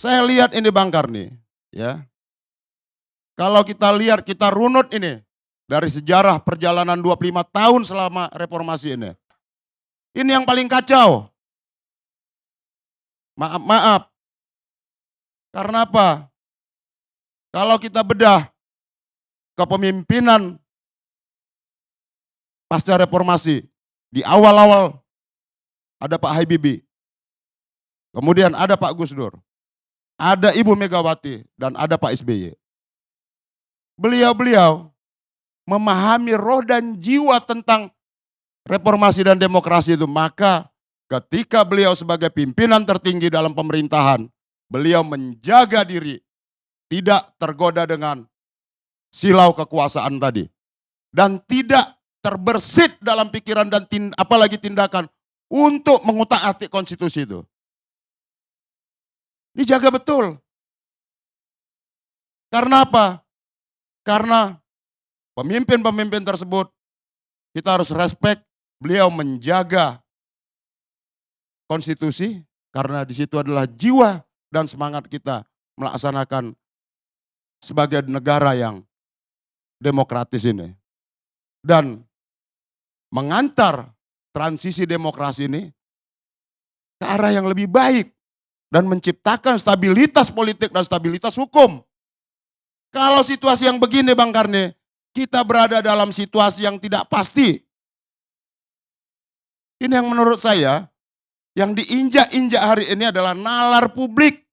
Saya lihat ini Bang Karni, ya. Kalau kita lihat, kita runut ini dari sejarah perjalanan 25 tahun selama reformasi ini. Ini yang paling kacau. Maaf, karena apa? Kalau kita bedah kepemimpinan pasca reformasi, di awal-awal ada Pak Habibie, kemudian ada Pak Gus Dur, ada Ibu Megawati, dan ada Pak SBY. Beliau-beliau memahami roh dan jiwa tentang reformasi dan demokrasi itu. Maka ketika beliau sebagai pimpinan tertinggi dalam pemerintahan, beliau menjaga diri, tidak tergoda dengan silau kekuasaan tadi. Dan tidak terbersit dalam pikiran dan apalagi tindakan untuk mengutak-atik konstitusi itu. Dijaga betul. Karena apa? Karena pemimpin-pemimpin tersebut, kita harus respect, beliau menjaga konstitusi, karena di situ adalah jiwa dan semangat kita melaksanakan sebagai negara yang demokratis ini. Dan mengantar transisi demokrasi ini ke arah yang lebih baik dan menciptakan stabilitas politik dan stabilitas hukum. Kalau situasi yang begini Bang Karni, kita berada dalam situasi yang tidak pasti. Ini yang menurut saya, yang diinjak-injak hari ini adalah nalar publik.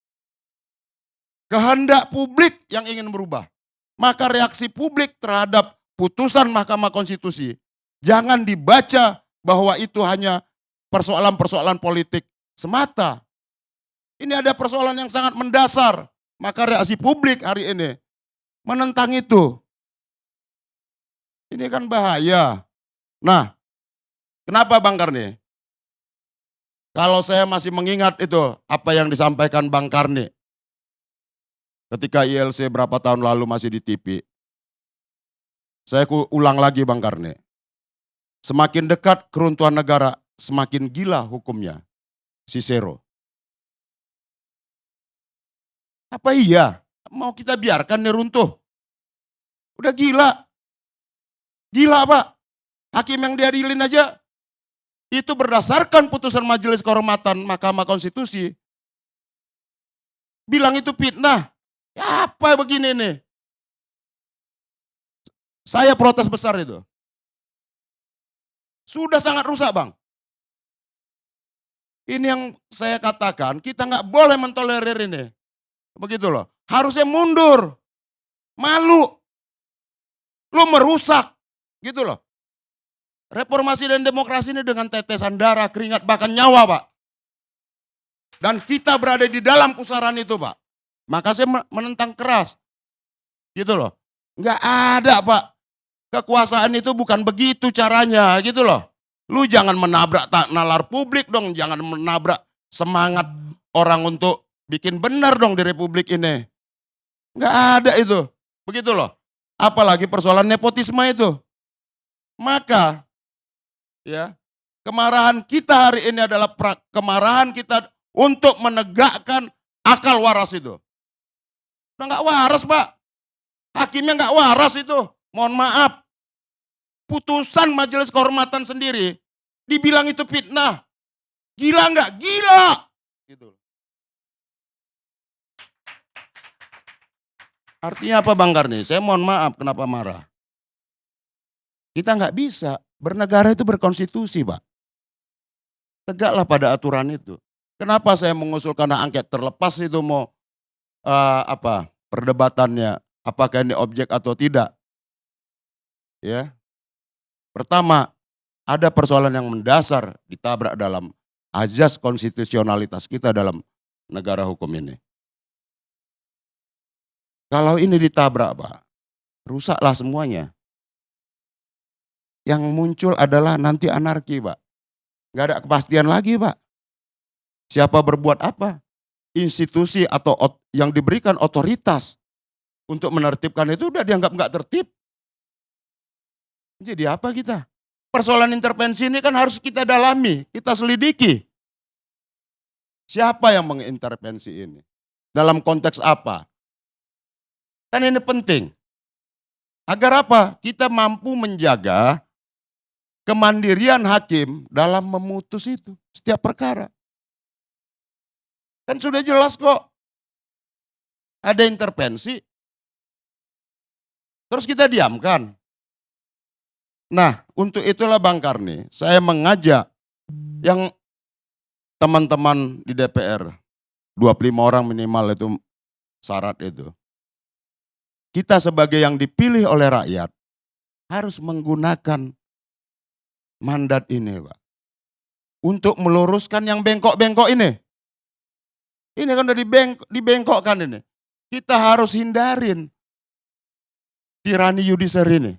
Kehendak publik yang ingin berubah. Maka reaksi publik terhadap putusan Mahkamah Konstitusi, jangan dibaca bahwa itu hanya persoalan-persoalan politik semata. Ini ada persoalan yang sangat mendasar. Maka reaksi publik hari ini menentang itu. Ini kan bahaya. Nah, kenapa Bang Karni? Kalau saya masih mengingat itu, apa yang disampaikan Bang Karni ketika ILC berapa tahun lalu masih di TV. Saya ulang lagi Bang Karni. Semakin dekat keruntuhan negara, semakin gila hukumnya. Cicero. Apa iya? Mau kita biarkan nih runtuh? Udah gila. Gila Pak. Hakim yang diadilin aja, itu berdasarkan putusan Majelis Kehormatan Mahkamah Konstitusi. Bilang itu fitnah. Ya apa begini nih? Saya protes besar itu. Sudah sangat rusak Bang. Ini yang saya katakan, kita nggak boleh mentolerir ini. Begitu loh. Harusnya mundur. Malu. Lu merusak. Gitu loh. Reformasi dan demokrasi ini dengan tetesan darah, keringat, bahkan nyawa Pak. Dan kita berada di dalam pusaran itu Pak. Maka saya menentang keras. Gitu loh. Nggak ada Pak. Kekuasaan itu bukan begitu caranya. Gitu loh. Lu jangan menabrak nalar publik dong. Jangan menabrak semangat orang untuk bikin benar dong di republik ini. Nggak ada itu. Begitu loh. Apalagi persoalan nepotisme itu. Maka ya, kemarahan kita hari ini adalah kemarahan kita untuk menegakkan akal waras itu. Udah nggak waras Pak. Hakimnya nggak waras itu. Mohon maaf. Putusan Majelis Kehormatan sendiri dibilang itu fitnah. Gila nggak? Gila. Gitu. Artinya apa Bang Karni? Saya mohon maaf kenapa marah. Kita nggak bisa. Bernegara itu berkonstitusi Pak. Tegaklah pada aturan itu. Kenapa saya mengusulkan hak angket terlepas itu mau perdebatannya, apakah ini objek atau tidak. Ya. Pertama, ada persoalan yang mendasar ditabrak dalam azas konstitusionalitas kita dalam negara hukum ini. Kalau ini ditabrak Pak, rusaklah semuanya. Yang muncul adalah nanti anarki Pak. Nggak ada kepastian lagi Pak. Siapa berbuat apa? Institusi atau yang diberikan otoritas untuk menertibkan itu udah dianggap nggak tertib. Jadi apa kita? Persoalan intervensi ini kan harus kita dalami, kita selidiki. Siapa yang mengintervensi ini? Dalam konteks apa? Kan ini penting. Agar apa? Kita mampu menjaga kemandirian hakim dalam memutus itu, setiap perkara. Kan sudah jelas kok. Ada intervensi, terus kita diamkan. Nah, untuk itulah Bang Karni, saya mengajak yang teman-teman di DPR, 25 orang minimal itu syarat itu. Kita sebagai yang dipilih oleh rakyat harus menggunakan mandat ini, Pak. Untuk meluruskan yang bengkok-bengkok ini. Ini kan udah dibengkokkan ini. Kita harus hindarin tirani yudisyer ini.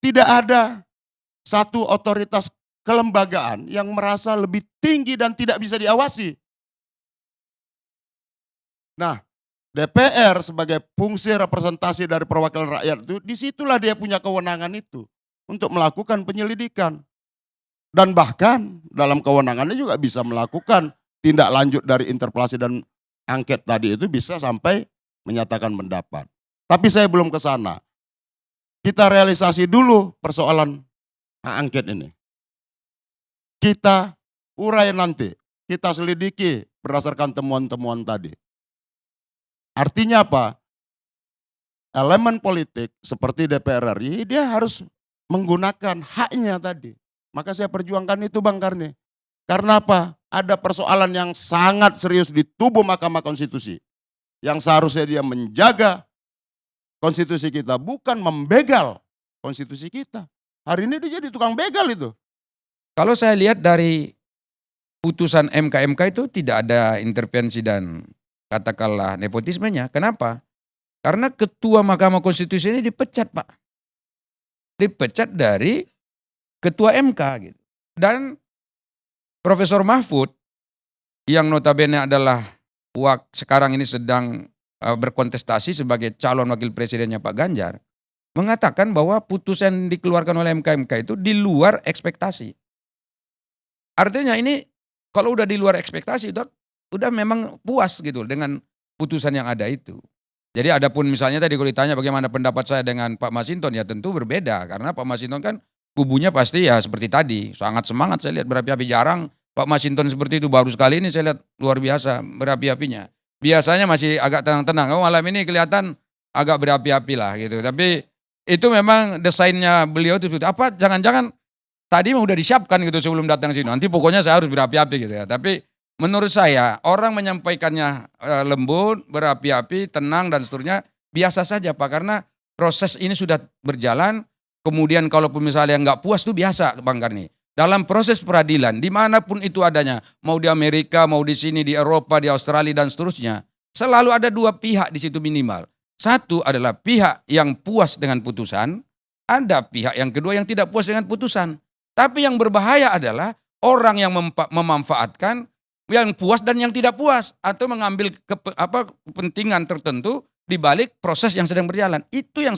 Tidak ada satu otoritas kelembagaan yang merasa lebih tinggi dan tidak bisa diawasi. Nah, DPR sebagai fungsi representasi dari perwakilan rakyat itu, disitulah dia punya kewenangan itu untuk melakukan penyelidikan. Dan bahkan dalam kewenangannya juga bisa melakukan tindak lanjut dari interpelasi dan angket tadi itu bisa sampai menyatakan pendapat. Tapi saya belum ke sana. Kita realisasi dulu persoalan hak angket ini. Kita urai nanti, kita selidiki berdasarkan temuan-temuan tadi. Artinya apa? Elemen politik seperti DPR RI, dia harus menggunakan haknya tadi. Maka saya perjuangkan itu Bang Karni. Karena apa? Ada persoalan yang sangat serius di tubuh Mahkamah Konstitusi. Yang seharusnya dia menjaga konstitusi kita, bukan membegal konstitusi kita. Hari ini dia jadi tukang begal itu. Kalau saya lihat dari putusan MK itu tidak ada intervensi dan katakanlah nepotismenya. Kenapa? Karena ketua Mahkamah Konstitusi ini dipecat, Pak. Dipecat dari ketua MK gitu. Dan Profesor Mahfud yang notabene adalah sekarang ini sedang berkontestasi sebagai calon wakil presidennya Pak Ganjar, mengatakan bahwa putusan yang dikeluarkan oleh MK itu di luar ekspektasi. Artinya ini kalau udah di luar ekspektasi udah memang puas gitu dengan putusan yang ada itu. Jadi adapun misalnya tadi kalau ditanya bagaimana pendapat saya dengan Pak Masinton, ya tentu berbeda karena Pak Masinton kan kubunya pasti ya seperti tadi, sangat semangat saya lihat berapi-api. Jarang Pak Masinton seperti itu, baru sekali ini saya lihat luar biasa berapi-apinya. Biasanya masih agak tenang-tenang, malam ini kelihatan agak berapi-api lah gitu. Tapi itu memang desainnya beliau itu apa, jangan-jangan tadi udah disiapkan gitu sebelum datang sini. Nanti pokoknya saya harus berapi-api gitu ya. Tapi menurut saya orang menyampaikannya lembut, berapi-api, tenang dan seterusnya biasa saja Pak. Karena proses ini sudah berjalan. Kemudian kalaupun misalnya nggak puas itu biasa Bang Karni. Dalam proses peradilan dimanapun itu adanya. Mau di Amerika, mau di sini, di Eropa, di Australia dan seterusnya. Selalu ada dua pihak di situ minimal. Satu adalah pihak yang puas dengan putusan. Ada pihak yang kedua yang tidak puas dengan putusan. Tapi yang berbahaya adalah orang yang memanfaatkan yang puas dan yang tidak puas. Atau mengambil kepentingan tertentu di balik proses yang sedang berjalan. Itu yang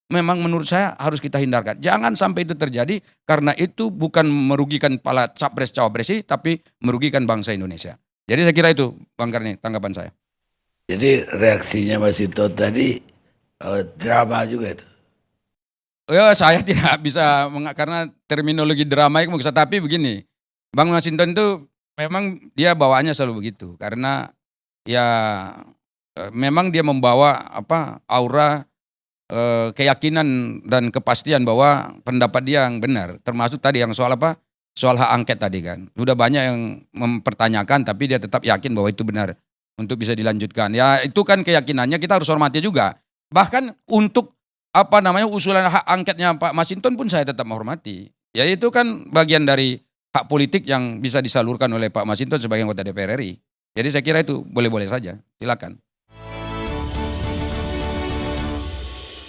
memang menurut saya harus kita hindarkan. Jangan sampai itu terjadi karena itu bukan merugikan kepala capres-cawapres tapi merugikan bangsa Indonesia. Jadi saya kira itu Bang Karni tanggapan saya. Jadi reaksinya Mas Sinton tadi drama juga itu. Ya saya tidak bisa karena terminologi drama itu bisa, tapi begini. Bang Masinton itu memang dia bawaannya selalu begitu karena ya memang dia membawa aura keyakinan dan kepastian bahwa pendapat dia yang benar, termasuk tadi yang soal soal hak angket tadi kan. Sudah banyak yang mempertanyakan tapi dia tetap yakin bahwa itu benar untuk bisa dilanjutkan. Ya itu kan keyakinannya, kita harus hormati juga. Bahkan untuk usulan hak angketnya Pak Masinton pun saya tetap menghormati. Ya itu kan bagian dari hak politik yang bisa disalurkan oleh Pak Masinton sebagai anggota DPR RI. Jadi saya kira itu boleh-boleh saja, silakan.